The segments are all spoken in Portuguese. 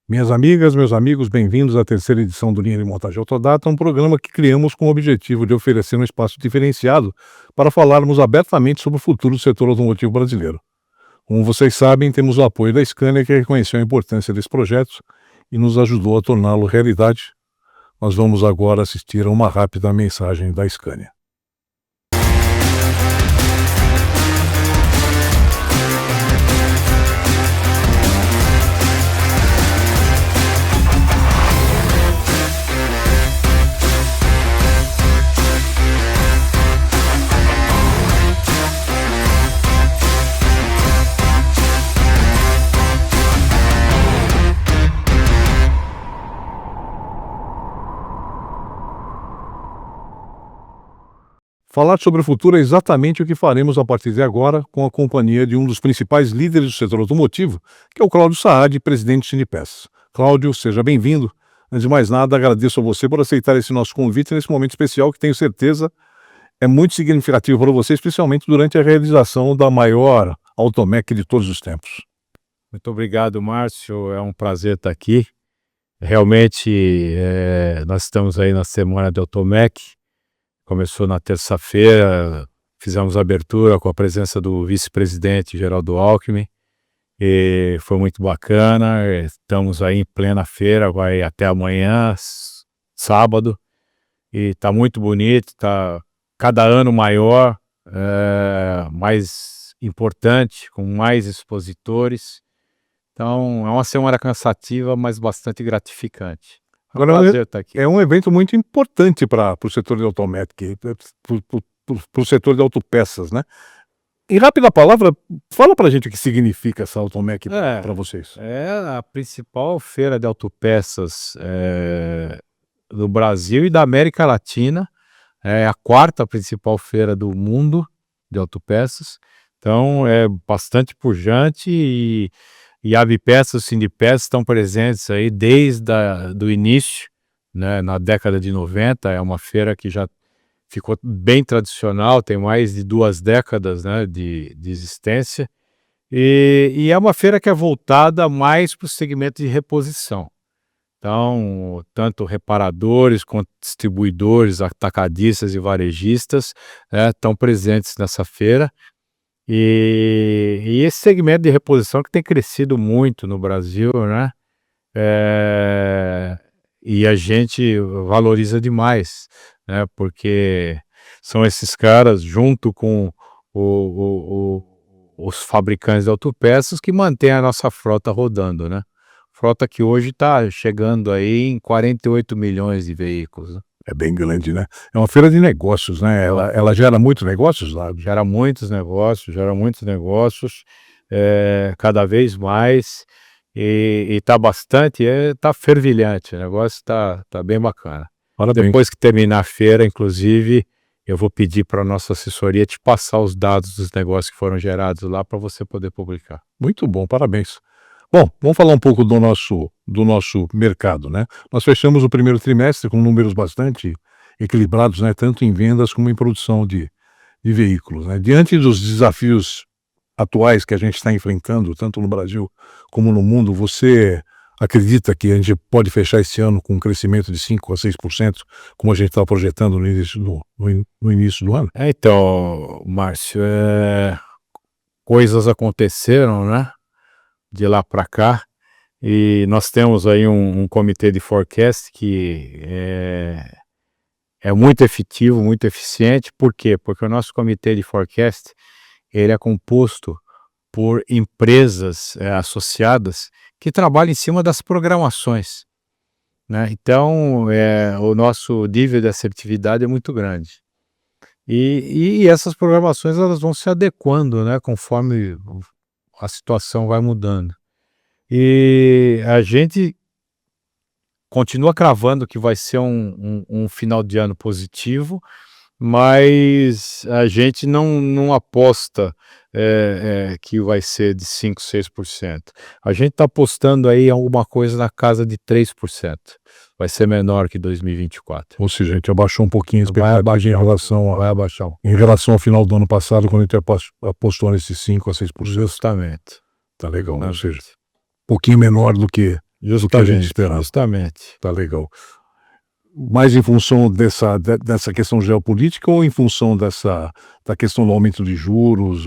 Minhas amigas, meus amigos, bem-vindos à terceira edição do Linha de Montagem Autodata, um programa que criamos com o objetivo de oferecer um espaço diferenciado para falarmos abertamente sobre o futuro do setor automotivo brasileiro. Como vocês sabem, temos o apoio da Scania, que reconheceu a importância desse projeto e nos ajudou a torná-lo realidade. Nós vamos agora assistir a uma rápida mensagem da Scania. Falar sobre o futuro é exatamente o que faremos a partir de agora, com a companhia de um dos principais líderes do setor automotivo, que é o Cláudio Saad, presidente do Sindipeças. Cláudio, seja bem-vindo. Antes de mais nada, agradeço a você por aceitar esse nosso convite nesse momento especial, que tenho certeza é muito significativo para você, especialmente durante a realização da maior Automec de todos os tempos. Muito obrigado, Márcio. É um prazer estar aqui. Realmente, nós estamos aí na semana de Automec. Começou na terça-feira, fizemos a abertura com a presença do vice-presidente Geraldo Alckmin, e foi muito bacana. Estamos aí em plena feira, vai até amanhã, sábado, e está muito bonito, está cada ano maior, mais importante, com mais expositores. Então, é uma semana cansativa, mas bastante gratificante. Agora, prazer estar aqui. é um evento muito importante para o setor de Automec, para o setor de autopeças, né? Em rápida palavra, fala para a gente o que significa essa Automec para vocês. É a principal feira de autopeças do Brasil e da América Latina. É a quarta principal feira do mundo de autopeças. Então, é bastante pujante e a Ambipesas, o Sindipeças estão presentes aí desde do início, né, na década de 90. É uma feira que já ficou bem tradicional, tem mais de 2 décadas, né, de existência. E é uma feira que é voltada mais para o segmento de reposição. Então, tanto reparadores quanto distribuidores, atacadistas e varejistas estão presentes nessa feira. E esse segmento de reposição que tem crescido muito no Brasil, né? E a gente valoriza demais, né? Porque são esses caras, junto com os fabricantes de autopeças, que mantêm a nossa frota rodando, né? Frota que hoje está chegando aí em 48 milhões de veículos, né? É bem grande, né? É uma feira de negócios, né? Ela gera muitos negócios lá. Gera muitos negócios, cada vez mais, e está bastante, está fervilhante, o negócio está bem bacana. Parabéns. Depois que terminar a feira, inclusive, eu vou pedir para a nossa assessoria te passar os dados dos negócios que foram gerados lá para você poder publicar. Muito bom, parabéns. Bom, vamos falar um pouco do nosso mercado, né? Nós fechamos o primeiro trimestre com números bastante equilibrados, né? Tanto em vendas como em produção de veículos, né? Diante dos desafios atuais que a gente está enfrentando, tanto no Brasil como no mundo, você acredita que a gente pode fechar esse ano com um crescimento de 5% a 6%, como a gente está projetando no início do ano? Então, Márcio, coisas aconteceram, né? De lá para cá, e nós temos aí um comitê de forecast que é muito efetivo, muito eficiente. Por quê? Porque o nosso comitê de forecast, ele é composto por empresas associadas que trabalham em cima das programações, né? Então, o nosso nível de assertividade é muito grande. E essas programações, elas vão se adequando, né, conforme a situação vai mudando. E a gente continua cravando que vai ser um final de ano positivo, mas a gente não aposta que vai ser de 5%, 6%. A gente está apostando aí em alguma coisa na casa de 3%. Vai ser menor que 2024. Ou seja, a gente abaixou um pouquinho a expectativa em relação ao final do ano passado, quando a gente apostou nesses 5% a 6%. Justamente. Tá legal, ou seja, um pouquinho menor do que do que a gente esperava. Justamente. Tá legal. Mais em função dessa questão geopolítica ou em função da questão do aumento de juros?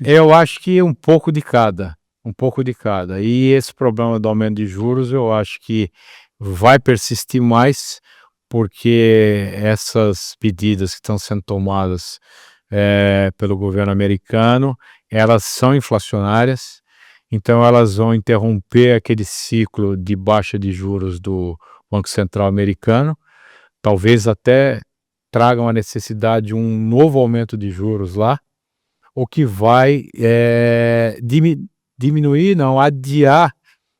Eu acho que um pouco de cada, um pouco de cada. E esse problema do aumento de juros, eu acho que vai persistir mais, porque essas medidas que estão sendo tomadas pelo governo americano, elas são inflacionárias, então elas vão interromper aquele ciclo de baixa de juros do Banco Central americano, talvez até tragam a necessidade de um novo aumento de juros lá, o que vai diminuir, não, adiar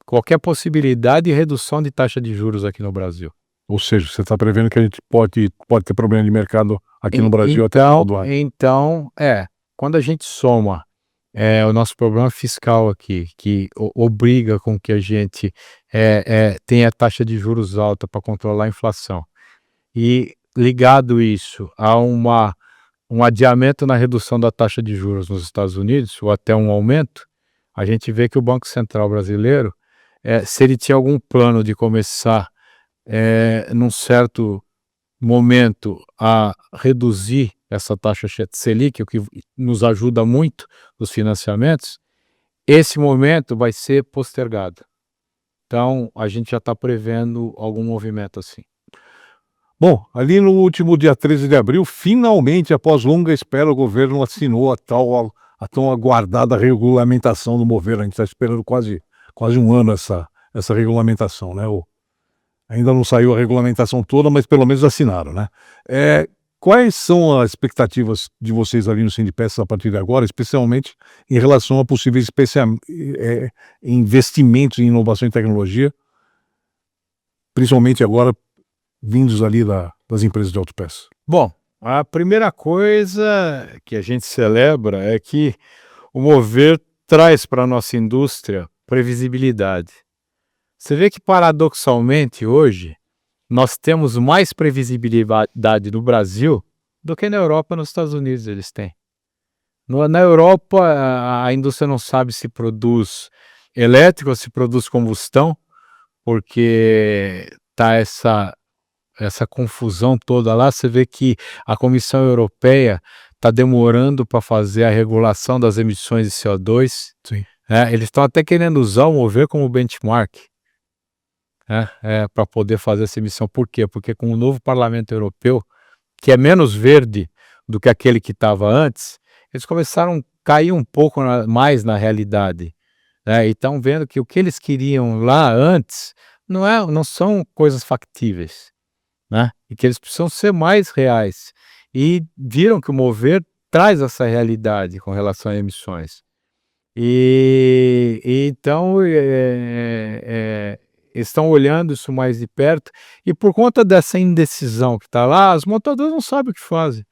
qualquer possibilidade de redução de taxa de juros aqui no Brasil. Ou seja, você está prevendo que a gente pode ter problema de mercado aqui no Brasil até o final do ano. Então, quando a gente soma o nosso problema fiscal aqui, que obriga com que a gente tenha taxa de juros alta para controlar a inflação, e ligado isso a um adiamento na redução da taxa de juros nos Estados Unidos, ou até um aumento, a gente vê que o Banco Central brasileiro, se ele tinha algum plano de começar, num certo momento, a reduzir essa taxa Selic, o que nos ajuda muito nos financiamentos, esse momento vai ser postergado. Então, a gente já está prevendo algum movimento assim. Bom, ali no último dia 13 de abril, finalmente, após longa espera, o governo assinou a tão aguardada regulamentação do Mover. A gente está esperando quase um ano essa regulamentação, né? Ainda não saiu a regulamentação toda, mas pelo menos assinaram, né? Quais são as expectativas de vocês ali no Sindipeças a partir de agora, especialmente em relação a possíveis investimentos em inovação e tecnologia, principalmente agora vindos ali das empresas de autopeças? Bom, a primeira coisa que a gente celebra é que o Mover traz para a nossa indústria previsibilidade. Você vê que, paradoxalmente, hoje, nós temos mais previsibilidade no Brasil do que na Europa e nos Estados Unidos eles têm. Na Europa, a indústria não sabe se produz elétrico ou se produz combustão, porque está essa confusão toda lá. Você vê que a Comissão Europeia está demorando para fazer a regulação das emissões de CO2. Sim. Eles estão até querendo usar o Mover como benchmark, para poder fazer essa emissão. Por quê? Porque com o novo Parlamento Europeu, que é menos verde do que aquele que estava antes, eles começaram a cair um pouco mais na realidade. E estão vendo que o que eles queriam lá antes não são coisas factíveis, e que eles precisam ser mais reais. E viram que o Mover traz essa realidade com relação a emissões. E então estão olhando isso mais de perto, e por conta dessa indecisão que está lá, as montadoras não sabem o que fazem.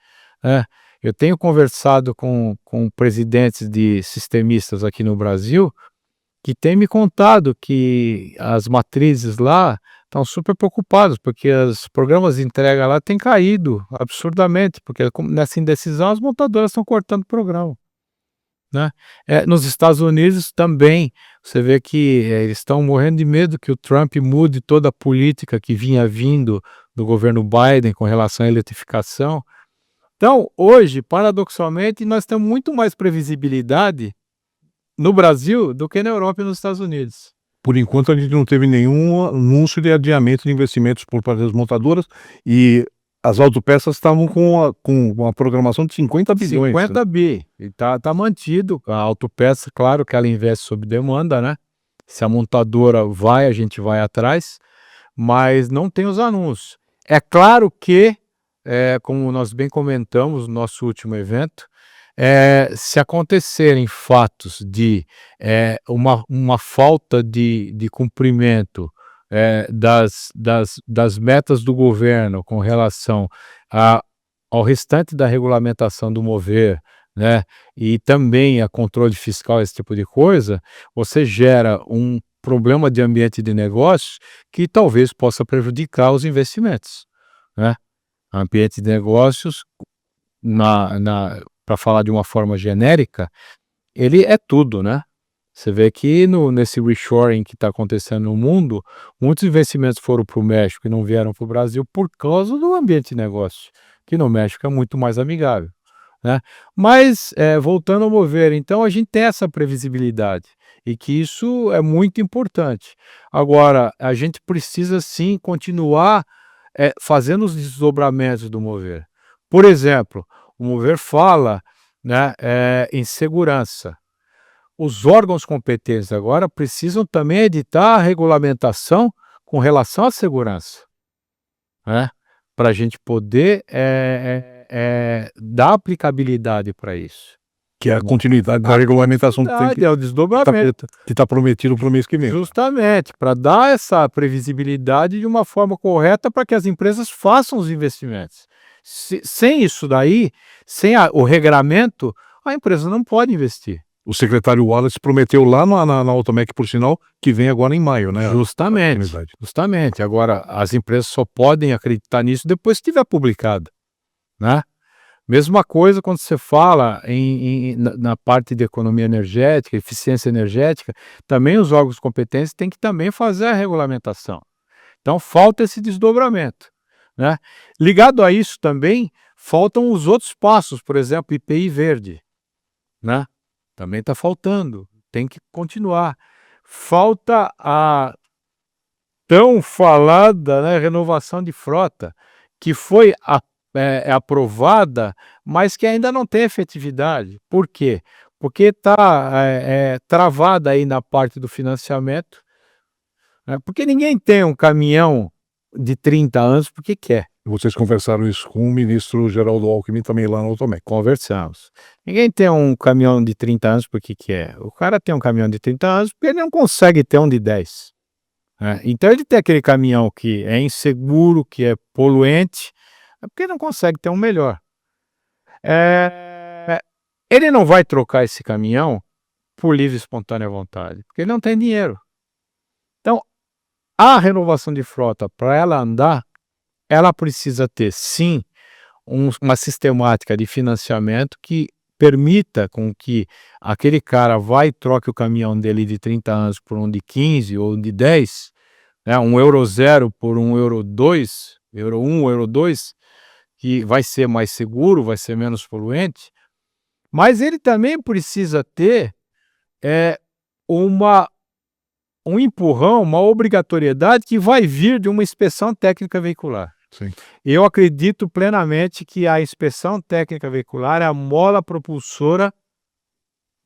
Eu tenho conversado com presidentes de sistemistas aqui no Brasil, que têm me contado que as matrizes lá estão super preocupadas, porque os programas de entrega lá têm caído absurdamente, porque nessa indecisão as montadoras estão cortando o programa. Nos Estados Unidos também, você vê que eles estão morrendo de medo que o Trump mude toda a política que vinha vindo do governo Biden com relação à eletrificação. Então, hoje, paradoxalmente, nós temos muito mais previsibilidade no Brasil do que na Europa e nos Estados Unidos. Por enquanto, a gente não teve nenhum anúncio de adiamento de investimentos por parte das montadoras, e as autopeças estavam com uma programação de 50 bilhões. 50 bi. E tá mantido. A autopeça, claro que ela investe sob demanda, né? Se a montadora vai, a gente vai atrás, mas não tem os anúncios. É claro que, como nós bem comentamos no nosso último evento, se acontecerem fatos de uma falta de cumprimento das metas do governo com relação ao restante da regulamentação do Mover, e também a controle fiscal, esse tipo de coisa, você gera um problema de ambiente de negócios que talvez possa prejudicar os investimentos. Ambiente de negócios, para falar de uma forma genérica, ele é tudo, Você vê que nesse reshoring que está acontecendo no mundo, muitos investimentos foram para o México e não vieram para o Brasil por causa do ambiente de negócio, que no México é muito mais amigável, né? Mas, voltando ao mover, então a gente tem essa previsibilidade e que isso é muito importante. Agora, a gente precisa sim continuar, fazendo os desdobramentos do mover. Por exemplo, o mover fala, né, em segurança. Os órgãos competentes agora precisam também editar a regulamentação com relação à segurança, né, para a gente poder, dar aplicabilidade para isso. Que é a continuidade da regulamentação que tem É o desdobramento. que está prometido para o mês que vem. Justamente, para dar essa previsibilidade de uma forma correta para que as empresas façam os investimentos. Sem isso daí, sem o regramento, a empresa não pode investir. O secretário Wallace prometeu lá na Automec, por sinal, que vem agora em maio, né? Justamente. Agora, as empresas só podem acreditar nisso depois que tiver publicado, né? Mesma coisa quando você fala na parte de economia energética, eficiência energética, também os órgãos competentes têm que também fazer a regulamentação. Então, falta esse desdobramento, né? Ligado a isso também, faltam os outros passos, por exemplo, IPI verde, né? Também está faltando, tem que continuar. Falta a tão falada, né, renovação de frota, que foi aprovada, mas que ainda não tem efetividade. Por quê? Porque está travada aí na parte do financiamento, né, porque ninguém tem um caminhão de 30 anos porque quer. Vocês conversaram isso com o ministro Geraldo Alckmin também lá na Automec. Conversamos. Ninguém tem um caminhão de 30 anos porque quer. O cara tem um caminhão de 30 anos porque ele não consegue ter um de 10. Então ele tem aquele caminhão que é inseguro, que é poluente, é porque não consegue ter um melhor. Ele não vai trocar esse caminhão por livre e espontânea vontade, porque ele não tem dinheiro. Então, a renovação de frota, para ela andar, ela precisa ter, sim, uma sistemática de financiamento que permita com que aquele cara vá e troque o caminhão dele de 30 anos por um de 15 ou de 10, né, um euro 0 por um euro 2, euro 1, euro 2, que vai ser mais seguro, vai ser menos poluente, mas ele também precisa ter um empurrão, uma obrigatoriedade que vai vir de uma inspeção técnica veicular. Sim. Eu acredito plenamente que a inspeção técnica veicular é a mola propulsora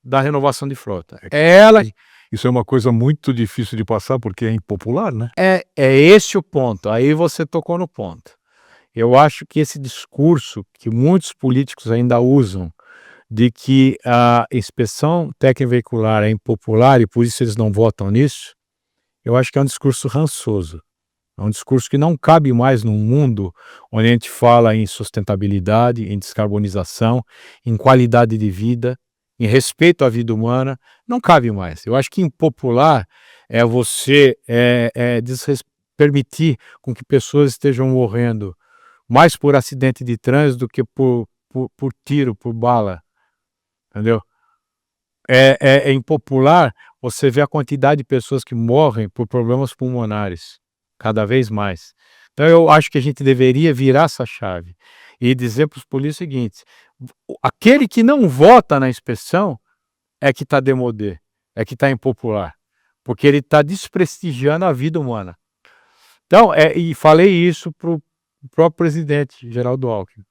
da renovação de frota. Isso é uma coisa muito difícil de passar porque é impopular, né? É esse o ponto, aí você tocou no ponto. Eu acho que esse discurso que muitos políticos ainda usam, de que a inspeção técnica veicular é impopular e por isso eles não votam nisso, eu acho que é um discurso rançoso. É um discurso que não cabe mais num mundo onde a gente fala em sustentabilidade, em descarbonização, em qualidade de vida, em respeito à vida humana. Não cabe mais. Eu acho que impopular é você permitir com que pessoas estejam morrendo mais por acidente de trânsito do que por tiro, por bala. Entendeu? É impopular você ver a quantidade de pessoas que morrem por problemas pulmonares, cada vez mais. Então eu acho que a gente deveria virar essa chave e dizer para os polícias o seguinte: aquele que não vota na inspeção é que está démodé, é que está impopular, porque ele está desprestigiando a vida humana. Então, e falei isso para o próprio presidente Geraldo Alckmin.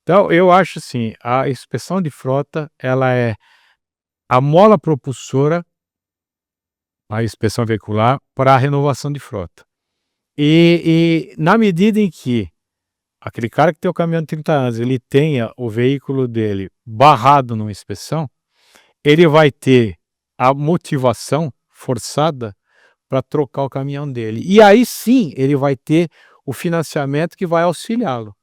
Então, eu acho assim, a inspeção de frota, ela é a mola propulsora, a inspeção veicular, para a renovação de frota. E na medida em que aquele cara que tem o caminhão de 30 anos, ele tenha o veículo dele barrado numa inspeção, ele vai ter a motivação forçada para trocar o caminhão dele. E aí sim, ele vai ter o financiamento que vai auxiliá-lo.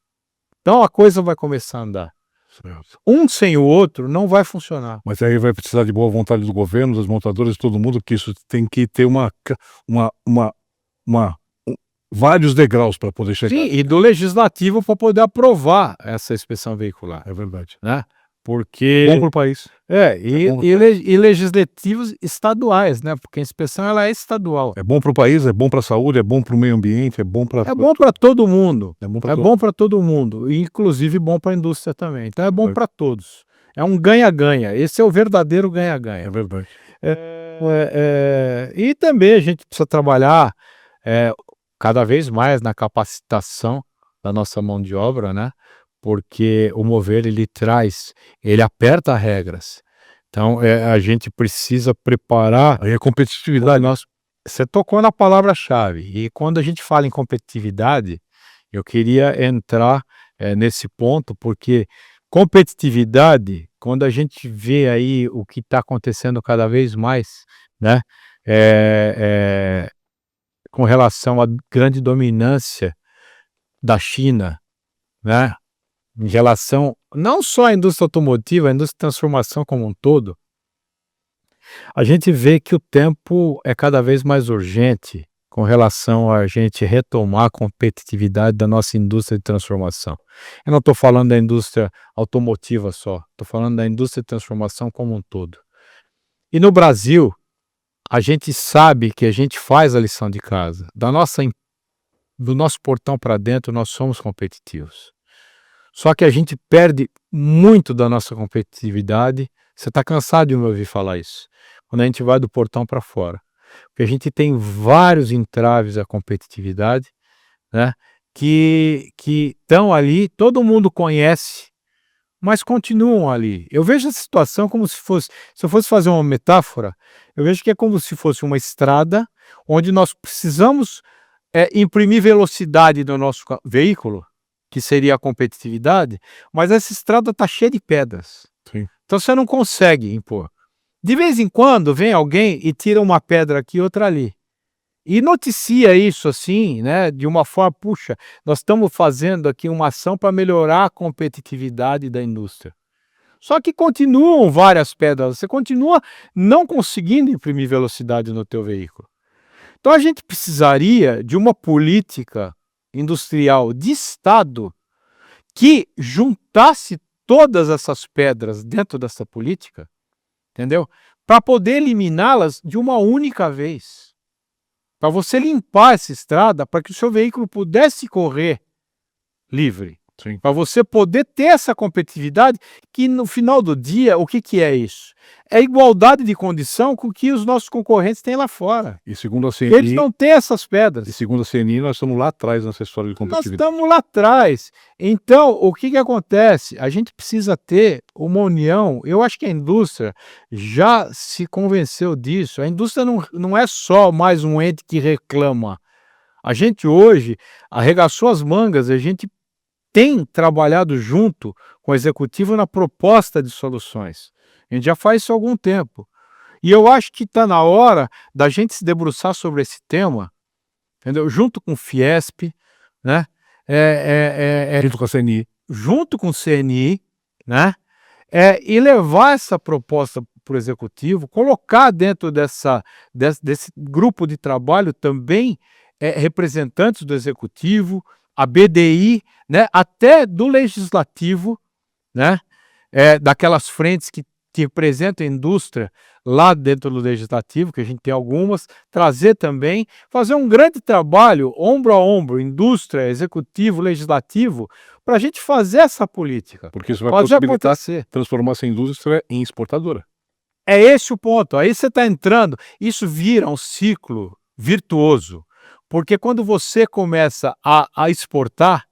Então a coisa vai começar a andar. Certo. Um sem o outro não vai funcionar. Mas aí vai precisar de boa vontade do governo, das montadoras, todo mundo, que isso tem que ter vários degraus para poder chegar. Sim, e do legislativo para poder aprovar essa inspeção veicular. É verdade. Né? porque Bom para o país. bom e legislativos estaduais, né? Porque a inspeção ela é estadual. É bom para o país, é bom para a saúde, é bom para o meio ambiente, é bom para É bom para todo mundo. é bom para É bom para todo mundo, e inclusive bom para a indústria também. Então é bom É. para todos. É um ganha-ganha. Esse é o verdadeiro É ganha-ganha. verdade. E também a gente precisa trabalhar eh, cada vez mais na capacitação da nossa mão de obra, né? Porque o mover ele aperta regras. Então a gente precisa preparar Aí é o competitividade. nosso. Você tocou na palavra-chave. E quando a gente fala em competitividade, eu queria entrar nesse ponto, porque competitividade, quando a gente vê aí o que está acontecendo cada vez mais, né, eh, com relação à grande dominância da China, né, em relação não só à indústria automotiva, à indústria de transformação como um todo, a gente vê que o tempo é cada vez mais urgente com relação a gente retomar a competitividade da nossa indústria de transformação. Eu não estou falando da indústria automotiva só, estou falando da indústria de transformação como um todo. E no Brasil, a gente sabe que a gente faz a lição de casa. Do nosso portão para dentro, nós somos competitivos. Só que a gente perde muito da nossa competitividade. Você está cansado de me ouvir falar isso. Quando a gente vai do portão para fora. Porque a gente tem vários entraves à competitividade, né, que estão ali, todo mundo conhece, mas continuam ali. Eu vejo a situação como se fosse, se eu fosse fazer uma metáfora, eu vejo que é como se fosse uma estrada onde nós precisamos imprimir velocidade no nosso veículo, que seria a competitividade, mas essa estrada está cheia de pedras. Sim. Então você não consegue impor. De vez em quando vem alguém e tira uma pedra aqui e outra ali. E noticia isso assim, né, de uma forma, puxa, nós estamos fazendo aqui uma ação para melhorar a competitividade da indústria. Só que continuam várias pedras, você continua não conseguindo imprimir velocidade no teu veículo. Então a gente precisaria de uma política industrial de Estado que juntasse todas essas pedras dentro dessa política, entendeu? Para poder eliminá-las de uma única vez. Para você limpar essa estrada, para que o seu veículo pudesse correr livre. Sim. Para você poder ter essa competitividade, que no final do dia, o que é isso? É igualdade de condição com o que os nossos concorrentes têm lá fora. E segundo a Eles CNI, não têm essas pedras. nós estamos lá atrás nessa história de Nós competitividade. estamos lá atrás. Então, o que acontece? A gente precisa ter uma união. Eu acho que a indústria já se convenceu disso. A indústria não é só mais um ente que reclama. A gente hoje arregaçou as mangas, a gente tem trabalhado junto com o executivo na proposta de soluções. A gente já faz isso há algum tempo. E eu acho que está na hora da gente se debruçar sobre esse tema, entendeu? Junto com o Fiesp, né? Junto com a CNI. Junto com o CNI, né? E levar essa proposta para o executivo, colocar dentro desse grupo de trabalho também representantes do executivo, a BDI, né? Até do legislativo, né? Daquelas frentes que representam a indústria lá dentro do legislativo, que a gente tem algumas, trazer também, fazer um grande trabalho, ombro a ombro, indústria, executivo, legislativo, para a gente fazer essa política. Porque isso vai Fazer possibilitar acontecer. transformar essa indústria em exportadora. É esse o ponto. Aí você está entrando, isso vira um ciclo virtuoso, porque quando você começa a exportar,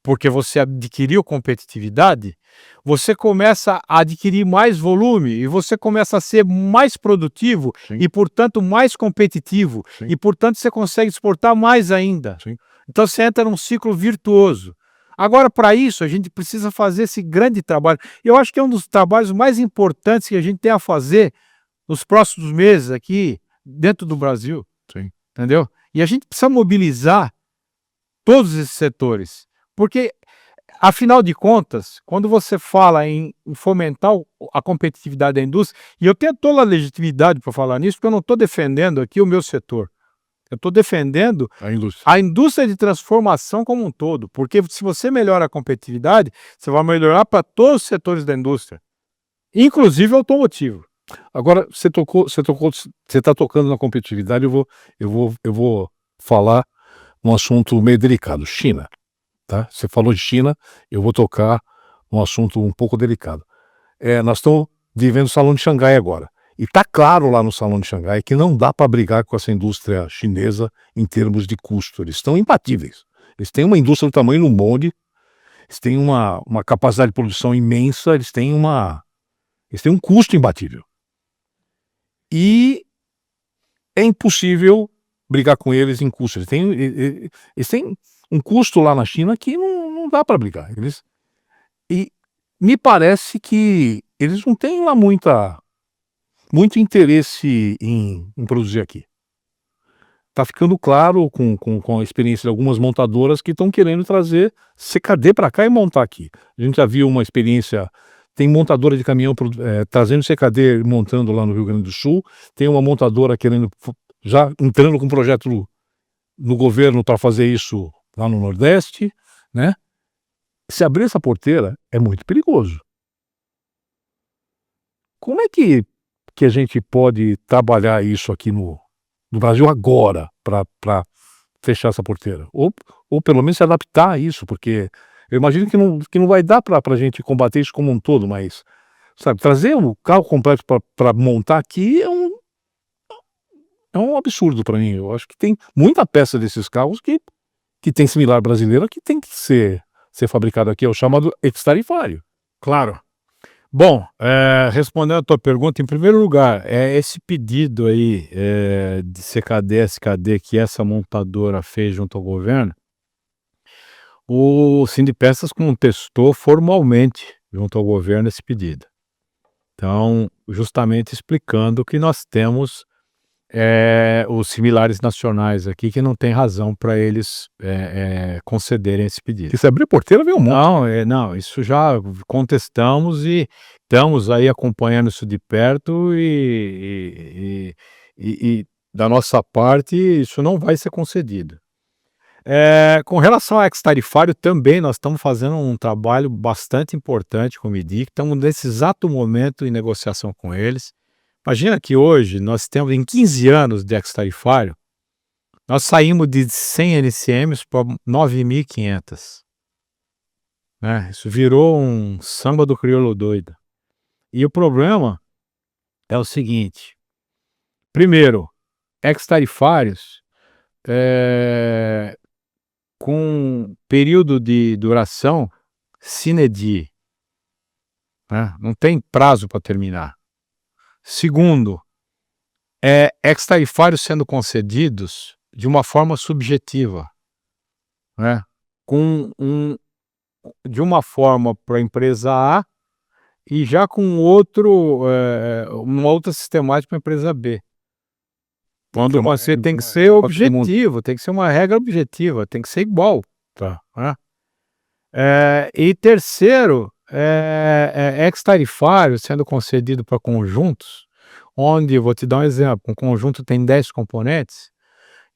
porque você adquiriu competitividade, você começa a adquirir mais volume e você começa a ser mais produtivo. Sim. E, portanto, mais competitivo. Sim. E, portanto, você consegue exportar mais ainda. Sim. Então, você entra num ciclo virtuoso. Agora, para isso, a gente precisa fazer esse grande trabalho. Eu acho que é um dos trabalhos mais importantes que a gente tem a fazer nos próximos meses aqui, dentro do Brasil. Sim. Entendeu? E a gente precisa mobilizar todos esses setores. Porque, afinal de contas, quando você fala em fomentar a competitividade da indústria, e eu tenho toda a legitimidade para falar nisso, porque eu não estou defendendo aqui o meu setor. Eu estou defendendo A indústria. a indústria de transformação como um todo, porque se você melhora a competitividade, você vai melhorar para todos os setores da indústria, inclusive automotivo. Agora, você está tocando na competitividade, eu vou falar um assunto meio delicado, China, tá? Você falou de China, eu vou tocar um assunto um pouco delicado. Nós estamos vivendo o Salão de Xangai agora, e está claro lá no Salão de Xangai que não dá para brigar com essa indústria chinesa em termos de custo, eles estão imbatíveis. Eles têm uma indústria do tamanho do mundo, eles têm uma capacidade de produção imensa, eles têm um custo imbatível. E é impossível brigar com eles em custo. Eles têm um custo lá na China que não dá para brigar. E me parece que eles não têm lá muito interesse em produzir aqui. Está ficando claro com a experiência de algumas montadoras que estão querendo trazer CKD para cá e montar aqui. A gente já viu uma experiência. Tem montadora de caminhão trazendo CKD montando lá no Rio Grande do Sul. Tem uma montadora já entrando com um projeto no governo para fazer isso lá no Nordeste, né? Se abrir essa porteira é muito perigoso. Como é que a gente pode trabalhar isso aqui no Brasil agora para fechar essa porteira? Ou pelo menos se adaptar a isso, porque eu imagino que não vai dar para a gente combater isso como um todo, mas, sabe, trazer o carro completo para montar aqui é um absurdo para mim. Eu acho que tem muita peça desses carros que tem similar brasileira que tem que ser fabricado aqui, é o chamado ex-tarifário. Claro. Bom, respondendo a tua pergunta, em primeiro lugar, esse pedido aí de CKD, SKD que essa montadora fez junto ao governo, o Sindipeças contestou formalmente junto ao governo esse pedido. Então, justamente explicando que nós temos os similares nacionais aqui que não tem razão para eles concederem esse pedido. Que se abrir porteira vem um monte. Não, isso já contestamos e estamos aí acompanhando isso de perto e da nossa parte isso não vai ser concedido. Com relação ao ex-tarifário também nós estamos fazendo um trabalho bastante importante com o MIDIC, estamos nesse exato momento em negociação com eles. Imagina que hoje nós temos em 15 anos de ex-tarifário, nós saímos de 100 NCMs para 9.500. Né? Isso virou um samba do crioulo doido. E o problema é o seguinte: primeiro, ex-tarifários com período de duração sine die, né? Não tem prazo para terminar. Segundo, ex-tarifários sendo concedidos de uma forma subjetiva, né? De uma forma para a empresa A e já com uma outra sistemática para a empresa B. Quando você tem que ser objetivo, tem que ser uma regra objetiva, tem que ser igual. Tá. Né? E terceiro, ex-tarifário sendo concedido para conjuntos, onde, vou te dar um exemplo, um conjunto tem 10 componentes,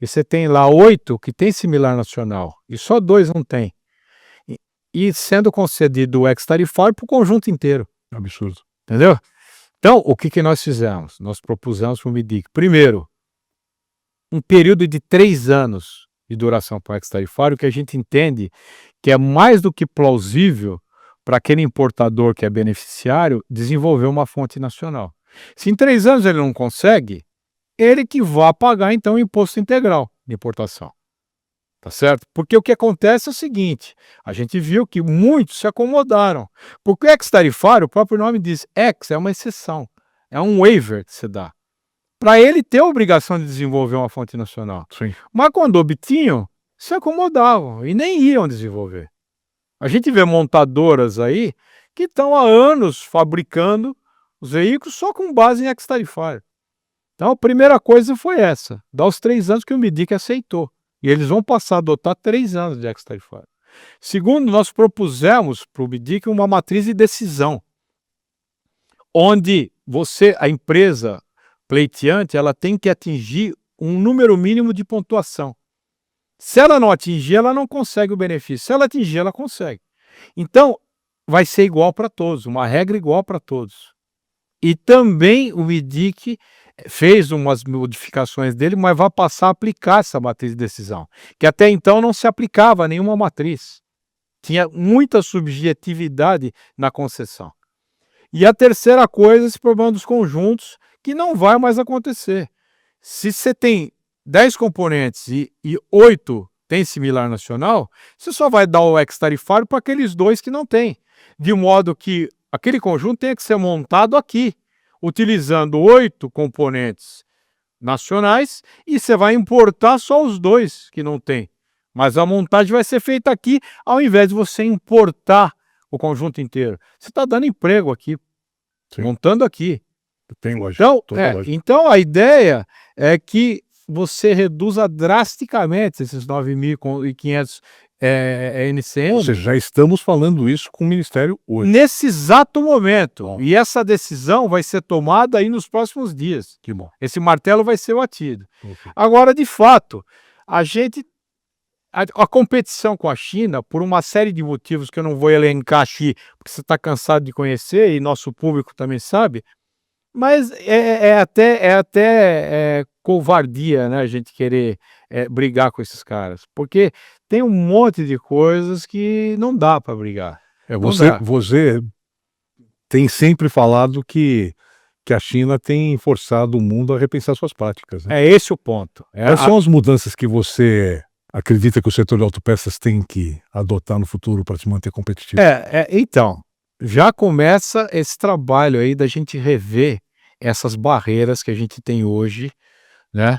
e você tem lá 8 que tem similar nacional, e só 2 não tem. E sendo concedido o ex-tarifário para o conjunto inteiro. Absurdo. Entendeu? Então, o que nós fizemos? Nós propusemos para o MIDIC, primeiro, um período de 3 anos de duração para o ex-tarifário, que a gente entende que é mais do que plausível para aquele importador que é beneficiário desenvolver uma fonte nacional. Se em 3 anos ele não consegue, ele que vá pagar então o imposto integral de importação. Tá certo? Porque o que acontece é o seguinte, a gente viu que muitos se acomodaram. Porque o ex-tarifário, o próprio nome diz, ex é uma exceção, é um waiver que se dá, para ele ter a obrigação de desenvolver uma fonte nacional. Sim. Mas quando obtinham, se acomodavam e nem iam desenvolver. A gente vê montadoras aí que estão há anos fabricando os veículos só com base em ex-tarifário. Então a primeira coisa foi essa, dar os 3 anos que o MIDIC aceitou. E eles vão passar a adotar 3 anos de ex-tarifário. Segundo, nós propusemos para o MIDIC uma matriz de decisão, onde a empresa pleiteante, ela tem que atingir um número mínimo de pontuação. Se ela não atingir, ela não consegue o benefício. Se ela atingir, ela consegue. Então, vai ser igual para todos, uma regra igual para todos. E também o MIDIC fez umas modificações dele, mas vai passar a aplicar essa matriz de decisão, que até então não se aplicava a nenhuma matriz. Tinha muita subjetividade na concessão. E a terceira coisa, esse problema dos conjuntos, que não vai mais acontecer. Se você tem 10 componentes e 8 tem similar nacional, você só vai dar o ex-tarifário para aqueles 2 que não tem. De modo que aquele conjunto tenha que ser montado aqui, utilizando 8 componentes nacionais, e você vai importar só os 2 que não tem. Mas a montagem vai ser feita aqui, ao invés de você importar o conjunto inteiro. Você está dando emprego aqui, Sim. montando aqui. Tem lógica. Então, toda lógica. então a ideia é que você reduza drasticamente esses 9.500 NCM. Ou seja, já estamos falando isso com o Ministério hoje. Nesse exato momento. Bom. E essa decisão vai ser tomada aí nos próximos dias. Que bom. Esse martelo vai ser batido. Ok. Agora, de fato, a competição com a China, por uma série de motivos que eu não vou elencar aqui, porque você está cansado de conhecer e nosso público também sabe, mas é até covardia, né, a gente querer brigar com esses caras, porque tem um monte de coisas que não dá para brigar. Você tem sempre falado que a China tem forçado o mundo a repensar suas práticas, né? É esse o ponto. Quais são as mudanças que você acredita que o setor de autopeças tem que adotar no futuro para se manter competitivo? Então, já começa esse trabalho aí da gente rever essas barreiras que a gente tem hoje, né?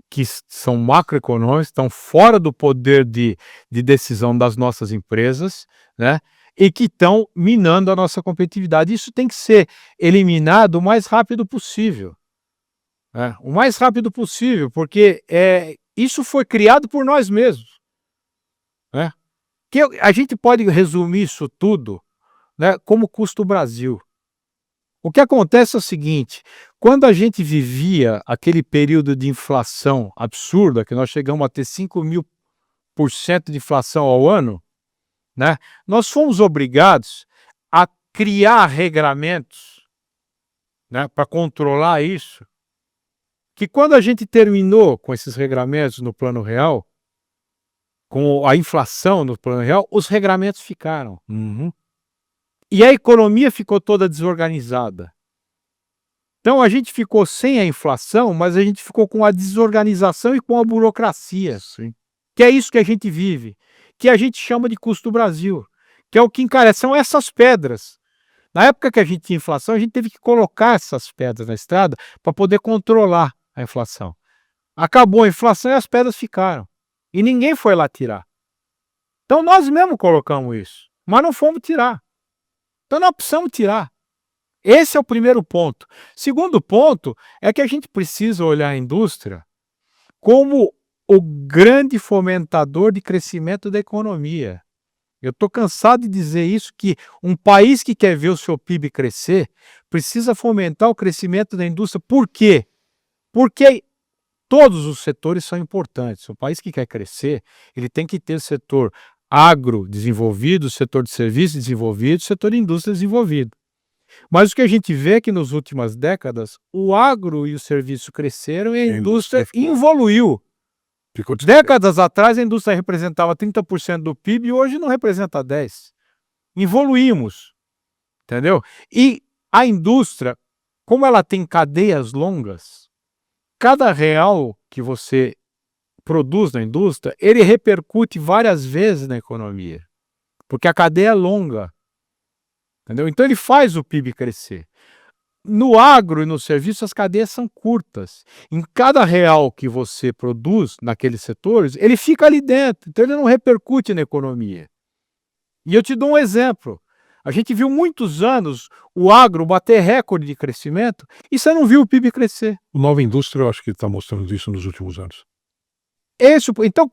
Que são macroeconômicas, estão fora do poder de decisão das nossas empresas, né? E que estão minando a nossa competitividade. Isso tem que ser eliminado o mais rápido possível. O mais rápido possível, porque isso foi criado por nós mesmos. Que a gente pode resumir isso tudo, né, como custo Brasil. O que acontece é o seguinte: quando a gente vivia aquele período de inflação absurda, que nós chegamos a ter 5.000% de inflação ao ano, né, nós fomos obrigados a criar regramentos, né, para controlar isso, que quando a gente terminou com esses regramentos no plano real, com a inflação no plano real, os regramentos ficaram. Uhum. E a economia ficou toda desorganizada. Então a gente ficou sem a inflação, mas a gente ficou com a desorganização e com a burocracia. Sim. Que é isso que a gente vive, que a gente chama de custo Brasil, que é o que encarece, são essas pedras. Na época que a gente tinha inflação, a gente teve que colocar essas pedras na estrada para poder controlar a inflação. Acabou a inflação e as pedras ficaram. E ninguém foi lá tirar. Então nós mesmos colocamos isso, mas não fomos tirar. Então nós precisamos tirar. Esse é o primeiro ponto. Segundo ponto é que a gente precisa olhar a indústria como o grande fomentador de crescimento da economia. Eu estou cansado de dizer isso, que um país que quer ver o seu PIB crescer precisa fomentar o crescimento da indústria. Por quê? Porque todos os setores são importantes. Um país que quer crescer, ele tem que ter o setor agro desenvolvido, o setor de serviços desenvolvido, o setor de indústria desenvolvido. Mas o que a gente vê é que nas últimas décadas, o agro e o serviço cresceram e a indústria evoluiu. Décadas atrás, a indústria representava 30% do PIB e hoje não representa 10%. Evoluímos, entendeu? E a indústria, como ela tem cadeias longas, cada real que você produz na indústria, ele repercute várias vezes na economia, porque a cadeia é longa, entendeu? Então ele faz o PIB crescer. No agro e no serviço, as cadeias são curtas. Em cada real que você produz naqueles setores, ele fica ali dentro, então ele não repercute na economia. E eu te dou um exemplo. A gente viu muitos anos o agro bater recorde de crescimento e você não viu o PIB crescer. O Nova Indústria, eu acho que está mostrando isso nos últimos anos. Então,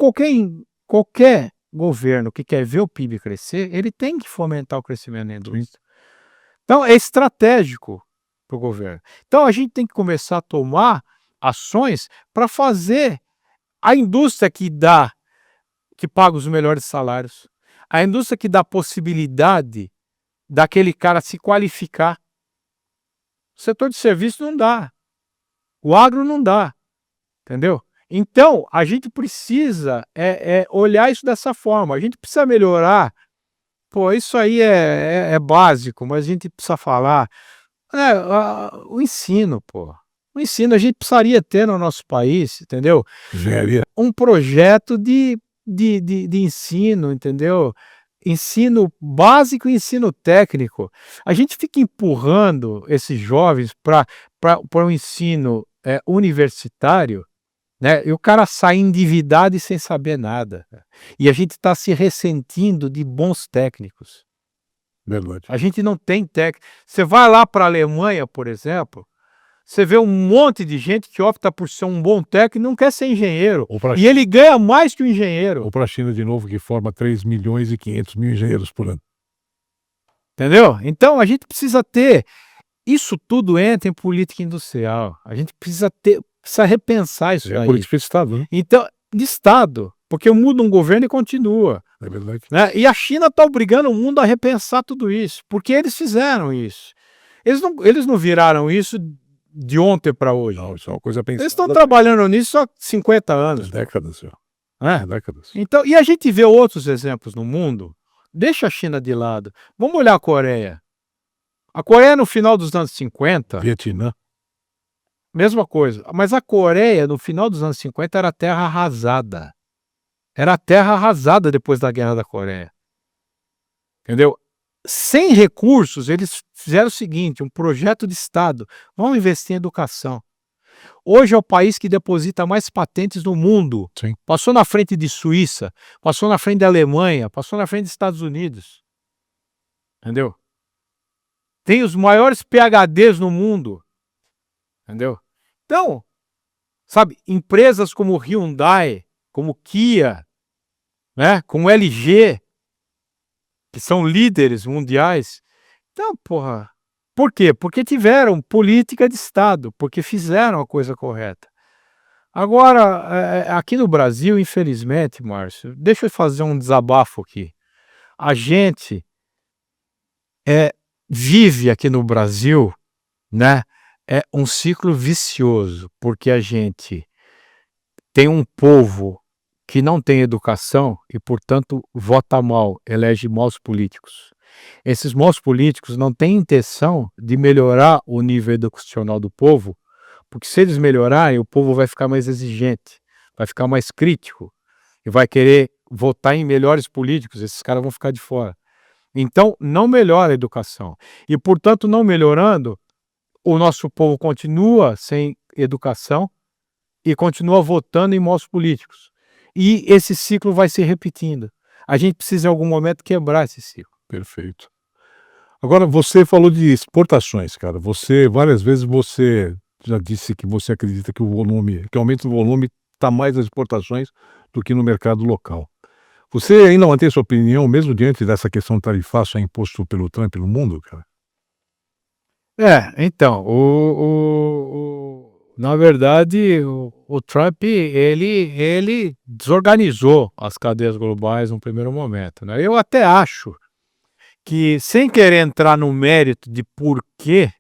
qualquer governo que quer ver o PIB crescer, ele tem que fomentar o crescimento da indústria. Então, é estratégico para o governo. Então, a gente tem que começar a tomar ações para fazer a indústria que paga os melhores salários, a indústria que dá possibilidade daquele cara se qualificar. O setor de serviço não dá, o agro não dá, entendeu? Então, a gente precisa olhar isso dessa forma, a gente precisa melhorar. Pô, isso aí é básico, mas a gente precisa falar. O ensino, pô. O ensino a gente precisaria ter no nosso país, entendeu? Engenharia. Um projeto de ensino, entendeu? Ensino básico e ensino técnico. A gente fica empurrando esses jovens para um ensino universitário, né? E o cara sai endividado e sem saber nada. E a gente está se ressentindo de bons técnicos. Verdade. A gente não tem técnico. Você vai lá para a Alemanha, por exemplo, você vê um monte de gente que opta por ser um bom técnico e não quer ser engenheiro. Ou pra E ele ganha mais que o engenheiro. Ou para a China de novo, que forma 3.500.000 engenheiros por ano. Entendeu? Então a gente precisa ter. Isso tudo entra em política industrial. A gente precisa repensar isso É aí. política de Estado, né? Então, de Estado, porque muda um governo e continua. É verdade. Né? E a China está obrigando o mundo a repensar tudo isso, porque eles fizeram isso. Eles não viraram isso de ontem para hoje. Não, isso é uma coisa pensada. Eles estão trabalhando nisso há 50 anos. Décadas, senhor. Né? Décadas. Então, e a gente vê outros exemplos no mundo. Deixa a China de lado. Vamos olhar a Coreia. A Coreia, no final dos anos 50, Vietnã. mesma coisa. Mas a Coreia, no final dos anos 50, era terra arrasada. Era terra arrasada depois da Guerra da Coreia. Entendeu? Sem recursos, eles fizeram o seguinte, um projeto de Estado. Vamos investir em educação. Hoje é o país que deposita mais patentes no mundo. Sim. Passou na frente de Suíça, passou na frente da Alemanha, passou na frente dos Estados Unidos. Entendeu? Tem os maiores PhDs no mundo. Entendeu? Então, sabe, empresas como Hyundai, como Kia, né, como LG, que são líderes mundiais. Então, porra, por quê? Porque tiveram política de Estado, porque fizeram a coisa correta. Agora, aqui no Brasil, infelizmente, Márcio, deixa eu fazer um desabafo aqui. A gente vive aqui no Brasil, né, um ciclo vicioso, porque a gente tem um povo que não tem educação e, portanto, vota mal, elege maus políticos. Esses maus políticos não têm intenção de melhorar o nível educacional do povo, porque se eles melhorarem, o povo vai ficar mais exigente, vai ficar mais crítico e vai querer votar em melhores políticos, esses caras vão ficar de fora. Então, não melhora a educação. E, portanto, não melhorando, o nosso povo continua sem educação e continua votando em maus políticos. E esse ciclo vai se repetindo. A gente precisa, em algum momento, quebrar esse ciclo. Perfeito. Agora, você falou de exportações, cara. Várias vezes você já disse que você acredita que o aumento do volume está mais nas exportações do que no mercado local. Você ainda mantém sua opinião, mesmo diante dessa questão tarifária imposto pelo Trump no mundo, cara? Então, na verdade, o Trump, ele desorganizou as cadeias globais no primeiro momento, né? Eu até acho que, sem querer entrar no mérito de por que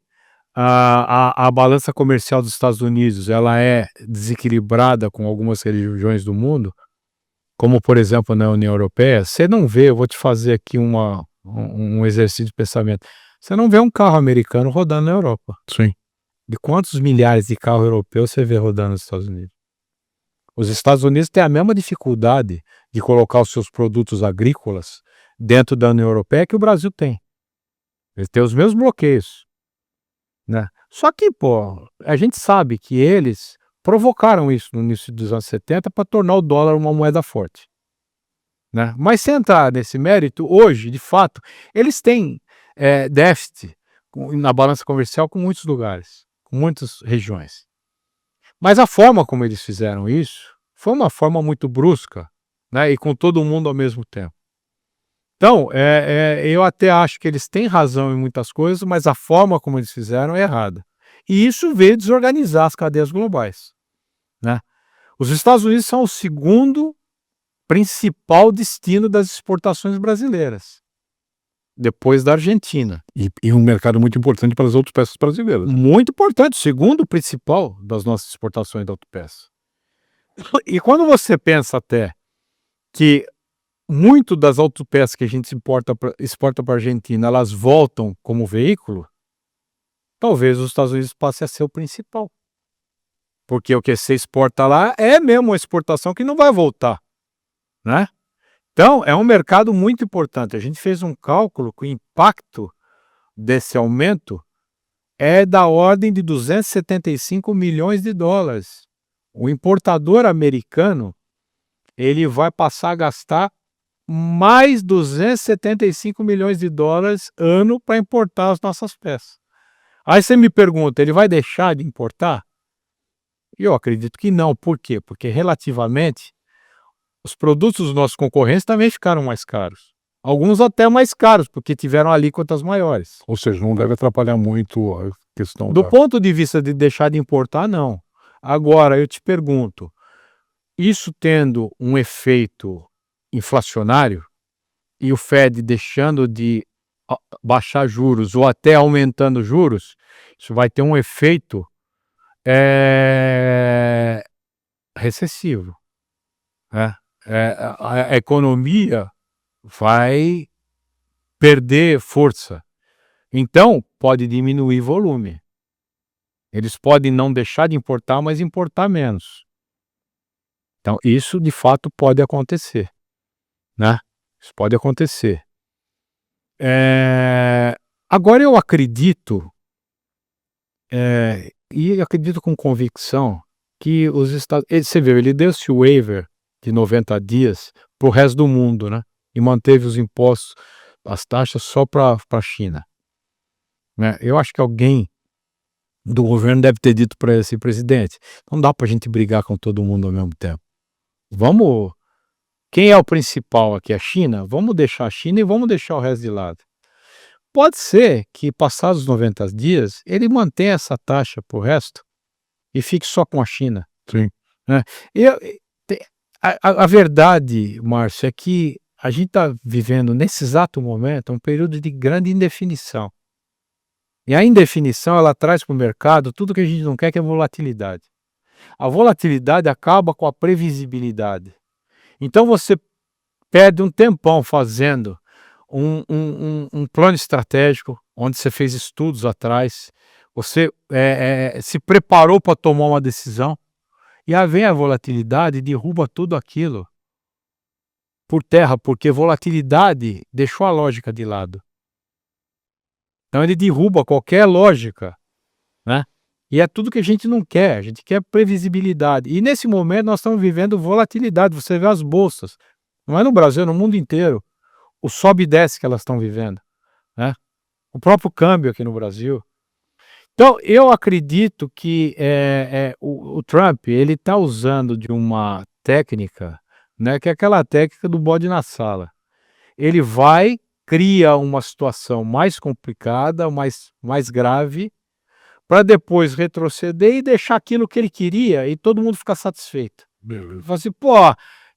a balança comercial dos Estados Unidos ela é desequilibrada com algumas regiões do mundo, como, por exemplo, na União Europeia, você não vê, eu vou te fazer aqui um exercício de pensamento, você não vê um carro americano rodando na Europa. Sim. De quantos milhares de carros europeus você vê rodando nos Estados Unidos? Os Estados Unidos têm a mesma dificuldade de colocar os seus produtos agrícolas dentro da União Europeia que o Brasil tem. Eles têm os mesmos bloqueios, né? Só que, pô, a gente sabe que eles provocaram isso no início dos anos 70 para tornar o dólar uma moeda forte, né? Mas sem entrar nesse mérito, hoje, de fato, eles têm déficit na balança comercial com muitos lugares, com muitas regiões. Mas a forma como eles fizeram isso foi uma forma muito brusca, né? E com todo mundo ao mesmo tempo. Então, eu até acho que eles têm razão em muitas coisas, mas a forma como eles fizeram é errada. E isso veio desorganizar as cadeias globais. Os Estados Unidos são o segundo principal destino das exportações brasileiras, depois da Argentina. E um mercado muito importante para as autopeças brasileiras. Muito importante, o segundo principal das nossas exportações de autopeças. E quando você pensa até que muito das autopeças que a gente exporta para a Argentina, elas voltam como veículo, talvez os Estados Unidos passe a ser o principal. Porque o que você exporta lá é mesmo uma exportação que não vai voltar, né? Então, é um mercado muito importante. A gente fez um cálculo que o impacto desse aumento é da ordem de 275 milhões de dólares. O importador americano, ele vai passar a gastar mais 275 milhões de dólares ano para importar as nossas peças. Aí você me pergunta, ele vai deixar de importar? E eu acredito que não. Por quê? Porque relativamente os produtos dos nossos concorrentes também ficaram mais caros. Alguns até mais caros, porque tiveram alíquotas maiores. Ou seja, não deve atrapalhar muito a questão Do da... ponto de vista de deixar de importar, não. Agora, eu te pergunto, isso tendo um efeito inflacionário e o Fed deixando de baixar juros ou até aumentando juros, isso vai ter um efeito recessivo, né? A economia vai perder força. Então, pode diminuir volume. Eles podem não deixar de importar, mas importar menos. Então, isso de fato pode acontecer, né? Isso pode acontecer. Agora eu acredito, e acredito com convicção, que os Estados... Você viu, ele deu esse waiver de 90 dias para o resto do mundo, né? E manteve os impostos, as taxas só para a China, né? Eu acho que alguém do governo deve ter dito para esse presidente, não dá para a gente brigar com todo mundo ao mesmo tempo. Vamos... Quem é o principal aqui? A China? Vamos deixar a China e vamos deixar o resto de lado. Pode ser que, passados os 90 dias, ele mantenha essa taxa para o resto e fique só com a China. Sim. Né? A verdade, Márcio, é que a gente está vivendo, nesse exato momento, um período de grande indefinição. E a indefinição, ela traz para o mercado tudo que a gente não quer, que é volatilidade. A volatilidade acaba com a previsibilidade. Então você perde um tempão fazendo um plano estratégico, onde você fez estudos atrás, você se preparou para tomar uma decisão, e aí vem a volatilidade e derruba tudo aquilo por terra, porque volatilidade deixou a lógica de lado. Então ele derruba qualquer lógica, né? E é tudo que a gente não quer, a gente quer previsibilidade. E nesse momento nós estamos vivendo volatilidade, você vê as bolsas, não é no Brasil, é no mundo inteiro, o sobe e desce que elas estão vivendo, né? O próprio câmbio aqui no Brasil. Então, eu acredito que o Trump, ele está usando de uma técnica, né, que é aquela técnica do bode na sala. Ele vai, cria uma situação mais complicada, mais grave, para depois retroceder e deixar aquilo que ele queria e todo mundo ficar satisfeito. Beleza. Fala assim, pô,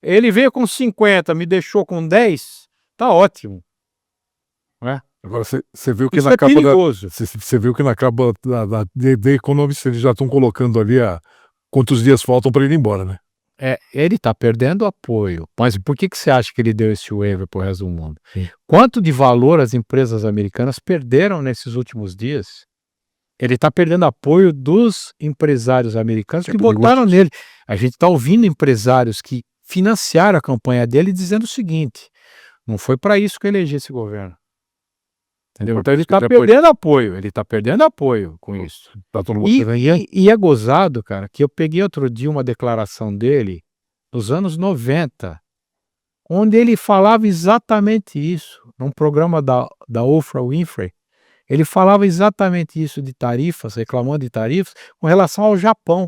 ele veio com 50, me deixou com 10, tá ótimo. Né? Agora você viu que Isso na é capa perigoso. você viu que na capa da The Economist eles já estão colocando ali quantos dias faltam para ele ir embora, né? Ele está perdendo apoio. Mas por que você acha que ele deu esse waiver para o resto do mundo? Sim. Quanto de valor as empresas americanas perderam nesses últimos dias? Ele está perdendo apoio dos empresários americanos que votaram nele. A gente está ouvindo empresários que financiaram a campanha dele dizendo o seguinte: não foi para isso que eu elegi esse governo. Entendeu? Então ele está perdendo apoio. Ele está perdendo apoio com isso. Tá todo mundo... E é gozado, cara, que eu peguei outro dia uma declaração dele nos anos 90, onde ele falava exatamente isso, num programa da Oprah Winfrey. Ele falava exatamente isso de tarifas, reclamando de tarifas, com relação ao Japão,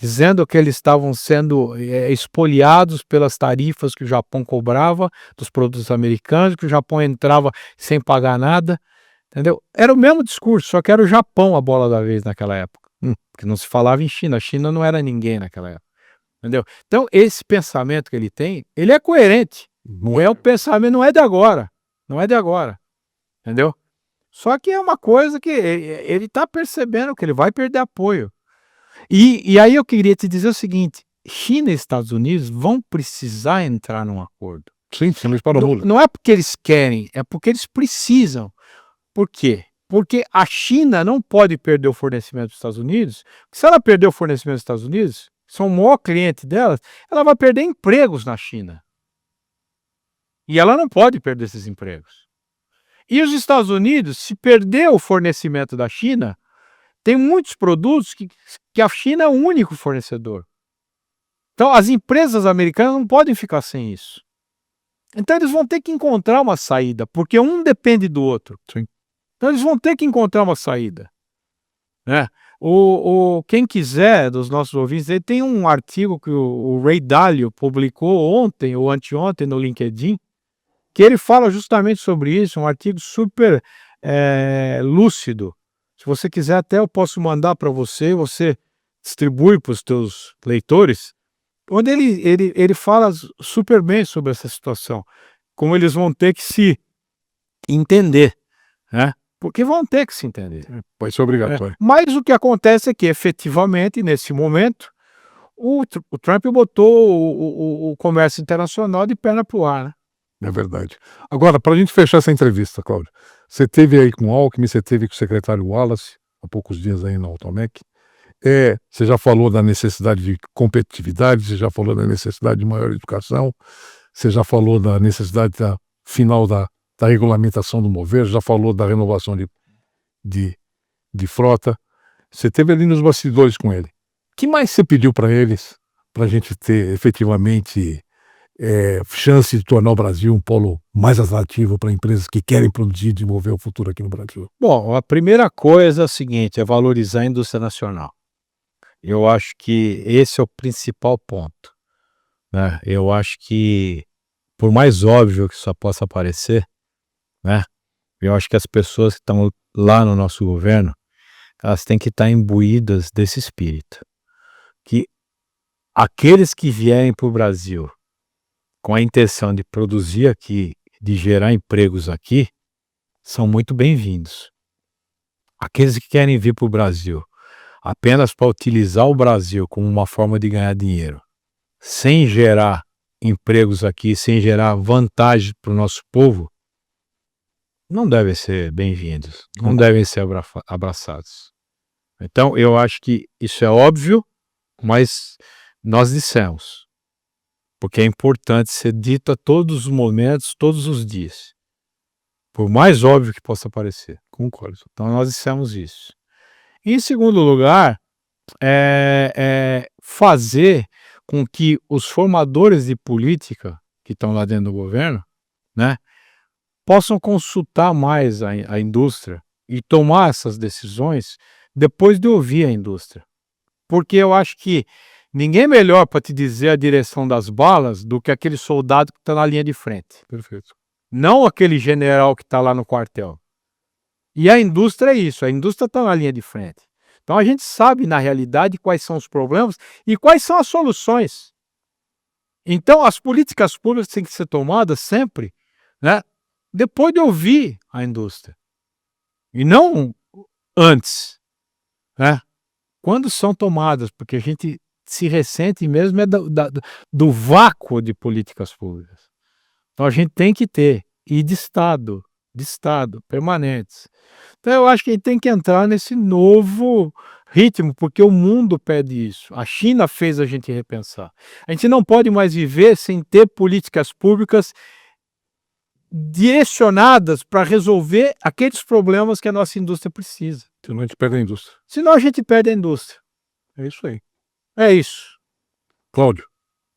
dizendo que eles estavam sendo espoliados pelas tarifas que o Japão cobrava dos produtos americanos, que o Japão entrava sem pagar nada, entendeu? Era o mesmo discurso, só que era o Japão a bola da vez naquela época, porque não se falava em China. A China não era ninguém naquela época. entendeu? Então, esse pensamento que ele tem, ele é coerente. Não É o pensamento, não é de agora, não é de agora, entendeu? Só que é uma coisa que ele está percebendo que ele vai perder apoio. E aí eu queria te dizer o seguinte: China e Estados Unidos vão precisar entrar num acordo. Sim, senão eles param a Não, mula. não é porque eles querem, é porque eles precisam. Por quê? Porque a China não pode perder o fornecimento dos Estados Unidos. Se ela perder o fornecimento dos Estados Unidos, que são o maior cliente delas, ela vai perder empregos na China. E ela não pode perder esses empregos. E os Estados Unidos, se perder o fornecimento da China, tem muitos produtos que a China é o único fornecedor. Então, as empresas americanas não podem ficar sem isso. Então, eles vão ter que encontrar uma saída, porque um depende do outro. Sim. Então, eles vão ter que encontrar uma saída, né? Quem quiser, dos nossos ouvintes, ele tem um artigo que o Ray Dalio publicou ontem ou anteontem no LinkedIn, que ele fala justamente sobre isso, um artigo super lúcido. Se você quiser, até eu posso mandar para você, você distribui para os teus leitores, onde ele fala super bem sobre essa situação, como eles vão ter que se entender, né? Porque vão ter que se entender. Vai ser obrigatório. Mas o que acontece é que, efetivamente, nesse momento, o Trump botou o comércio internacional de perna para o ar, né? É verdade. Agora, para a gente fechar essa entrevista, Cláudio, você teve aí com o Alckmin, você teve com o secretário Wallace, há poucos dias aí na Automec. Você já falou da necessidade de competitividade, você já falou da necessidade de maior educação, você já falou da necessidade final da regulamentação do mover, já falou da renovação de frota. Você teve ali nos bastidores com ele. O que mais você pediu para eles, para a gente ter efetivamente chance de tornar o Brasil um polo mais atrativo para empresas que querem produzir e desenvolver o futuro aqui no Brasil? Bom, a primeira coisa é a seguinte, é valorizar a indústria nacional. Eu acho que esse é o principal ponto, né? Eu acho que, por mais óbvio que isso possa parecer, né? Eu acho que as pessoas que estão lá no nosso governo, elas têm que estar imbuídas desse espírito. Que aqueles que vierem para o Brasil com a intenção de produzir aqui, de gerar empregos aqui, são muito bem-vindos. Aqueles que querem vir para o Brasil apenas para utilizar o Brasil como uma forma de ganhar dinheiro, sem gerar empregos aqui, sem gerar vantagem para o nosso povo, não devem ser bem-vindos, não devem ser abraçados. Então, eu acho que isso é óbvio, mas nós dissemos, porque é importante ser dito a todos os momentos, todos os dias, por mais óbvio que possa parecer. Concordo. Então, nós dissemos isso. Em segundo lugar, fazer com que os formadores de política que estão lá dentro do governo, né, possam consultar mais a indústria e tomar essas decisões depois de ouvir a indústria. Porque eu acho que ninguém melhor para te dizer a direção das balas do que aquele soldado que está na linha de frente. Perfeito. Não aquele general que está lá no quartel. E a indústria é isso, a indústria está na linha de frente. Então a gente sabe na realidade quais são os problemas e quais são as soluções. Então as políticas públicas têm que ser tomadas sempre, né, depois de ouvir a indústria. E não antes, né? Quando são tomadas, porque a gente se ressente mesmo do vácuo de políticas públicas. Então a gente tem que ter, e de Estado, permanentes. Então eu acho que a gente tem que entrar nesse novo ritmo, porque o mundo pede isso. A China fez a gente repensar. A gente não pode mais viver sem ter políticas públicas direcionadas para resolver aqueles problemas que a nossa indústria precisa. Senão a gente perde a indústria. Senão a gente perde a indústria. É isso aí. É isso. Cláudio,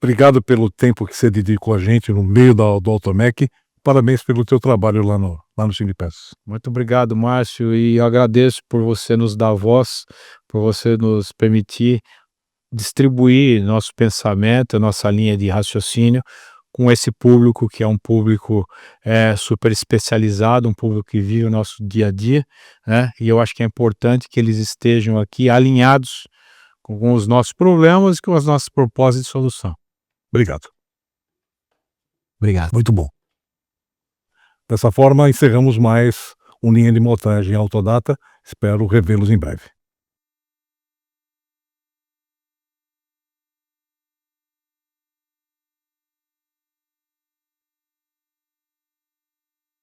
obrigado pelo tempo que você dedicou a gente no meio do Automec. Parabéns pelo teu trabalho lá no Sindipeças. Muito obrigado, Márcio, e eu agradeço por você nos dar voz, por você nos permitir distribuir nosso pensamento, nossa linha de raciocínio com esse público que é um público super especializado, um público que vive o nosso dia a dia, né? E eu acho que é importante que eles estejam aqui alinhados com os nossos problemas e com as nossas propostas de solução. Obrigado. Obrigado. Muito bom. Dessa forma, encerramos mais um Linha de Montagem Autodata. Espero revê-los em breve.